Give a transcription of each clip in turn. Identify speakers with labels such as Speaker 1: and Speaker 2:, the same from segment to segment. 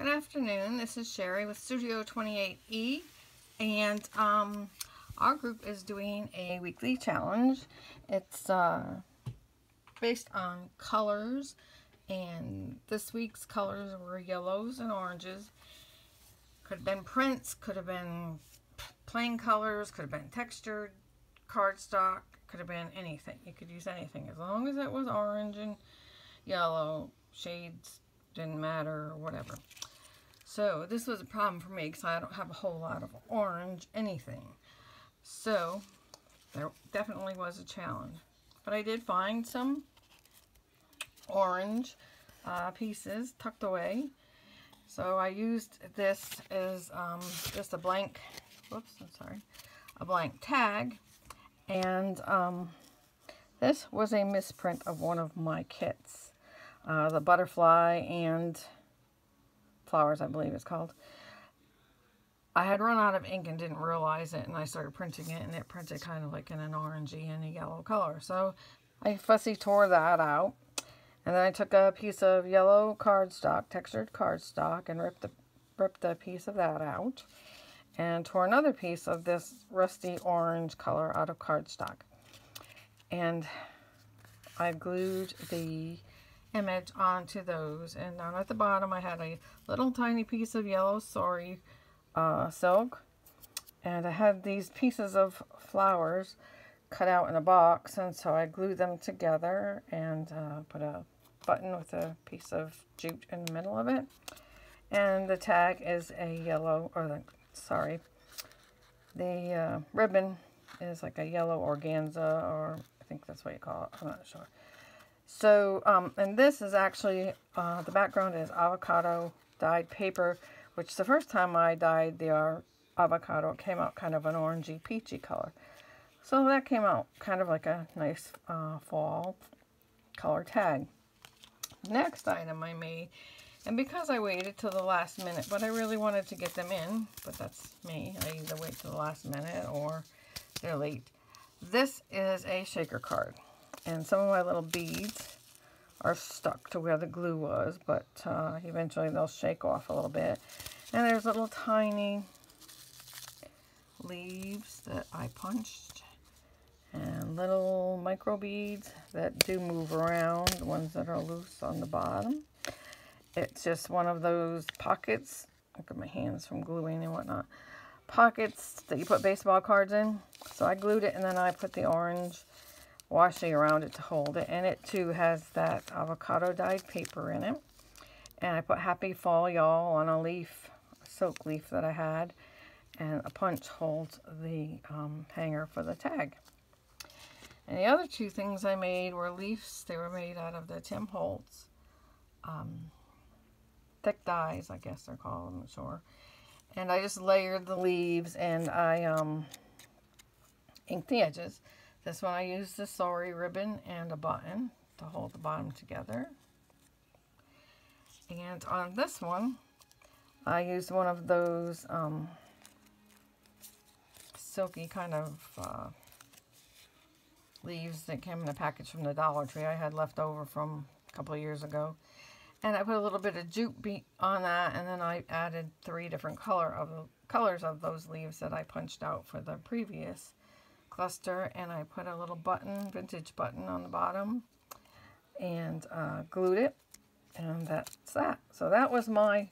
Speaker 1: Good afternoon, this is Sherry with Studio 28E, and our group is doing a weekly challenge. It's based on colors, and this week's colors were yellows and oranges. Could have been prints, could have been plain colors, could have been textured cardstock, could have been anything. You could use anything as long as it was orange and yellow. Shades didn't matter or whatever. So this was a problem for me because I don't have a whole lot of orange anything. So there definitely was a challenge. But I did find some orange pieces tucked away. So I used this as just a blank, a blank tag. And this was a misprint of one of my kits. The butterfly and flowers, I believe it's called. I had run out of ink and didn't realize it, and I started printing it, and it printed kind of like in an orangey and a yellow color. So I fussy tore that out, and then I took a piece of yellow cardstock, textured cardstock, and ripped a piece of that out, and tore another piece of this rusty orange color out of cardstock. And I glued the image onto those, and down at the bottom I had a little tiny piece of yellow sari silk, and I had these pieces of flowers cut out in a box, and so I glued them together and put a button with a piece of jute in the middle of it, and the tag is a yellow, the ribbon is like a yellow organza, or I think that's what you call it, I'm not sure. So, and this is actually, the background is avocado dyed paper, which the first time I dyed the avocado, it came out kind of an orangey, peachy color. So that came out kind of like a nice fall color tag. Next item I made, and because I waited till the last minute, but I really wanted to get them in, but that's me. I either wait till the last minute or they're late. This is a shaker card. And some of my little beads are stuck to where the glue was, but eventually they'll shake off a little bit. And there's little tiny leaves that I punched, and little micro beads that do move around, the ones that are loose on the bottom. It's just one of those pockets. Look at my hands from gluing and whatnot. Pockets that you put baseball cards in. So I glued it, and then I put the orange washi around it to hold it, and it too has that avocado dyed paper in it. And I put Happy Fall Y'all on a leaf, a silk leaf that I had, and a punch holds the hanger for the tag. And the other two things I made were leaves. They were made out of the Tim Holtz thick dies, I guess they're called, I'm not sure. And I just layered the leaves, and I inked the edges. This one I used the sari ribbon and a button to hold the bottom together. And on this one, I used one of those silky kind of leaves that came in a package from the Dollar Tree I had left over from a couple of years ago. And I put a little bit of jute bead on that, and then I added 3 different colors of those leaves that I punched out for the previous cluster, and I put a little button, vintage button on the bottom, and glued it, and that's that. So that was my,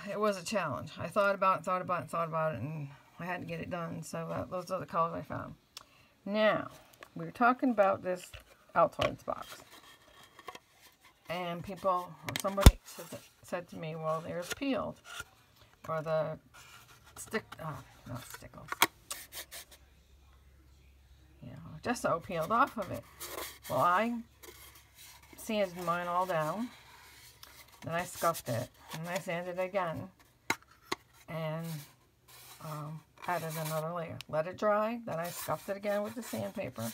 Speaker 1: it was a challenge. I thought about it, and I had to get it done, so those are the colors I found. Now, we were talking about this Altoids box, and somebody said to me, well, there's peeled, or the not stickles. Gesso peeled off of it. Well, I sanded mine all down, then I scuffed it, and I sanded it again, and added another layer. Let it dry, then I scuffed it again with the sandpaper,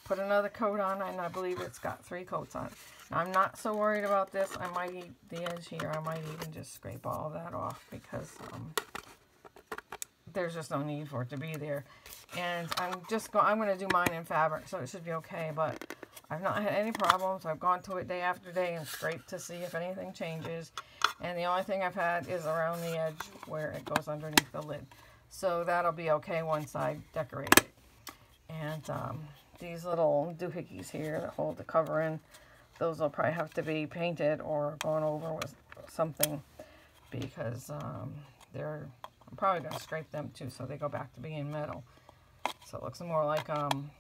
Speaker 1: put another coat on, and I believe it's got 3 coats on it. Now, I'm not so worried about this. I might eat the edge here. I might even just scrape all of that off, because there's just no need for it to be there. And I'm going to do mine in fabric, so it should be okay, but I've not had any problems. I've gone to it day after day and scraped to see if anything changes. And the only thing I've had is around the edge where it goes underneath the lid. So that'll be okay once I decorate it. And these little doohickeys here that hold the cover in, those will probably have to be painted or gone over with something, because I'm probably going to scrape them too so they go back to being metal. So it looks more like an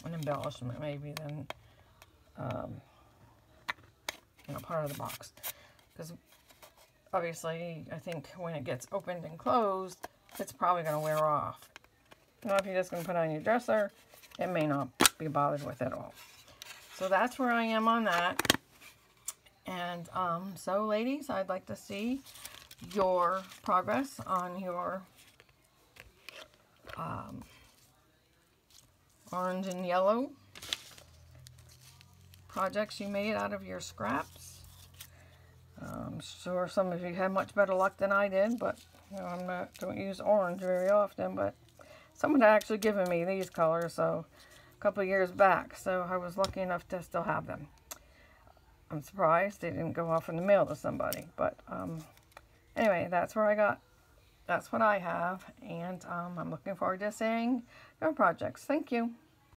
Speaker 1: embellishment maybe than part of the box. Because obviously I think when it gets opened and closed, it's probably going to wear off. Now if you're just going to put it on your dresser, it may not be bothered with at all. So that's where I am on that. And so ladies, I'd like to see your progress on your orange and yellow projects you made out of your scraps. I'm sure some of you had much better luck than I did, but don't use orange very often, but someone had actually given me these colors a couple of years back, so I was lucky enough to still have them. I'm surprised they didn't go off in the mail to somebody, but anyway, that's what I have, and I'm looking forward to seeing your projects. Thank you.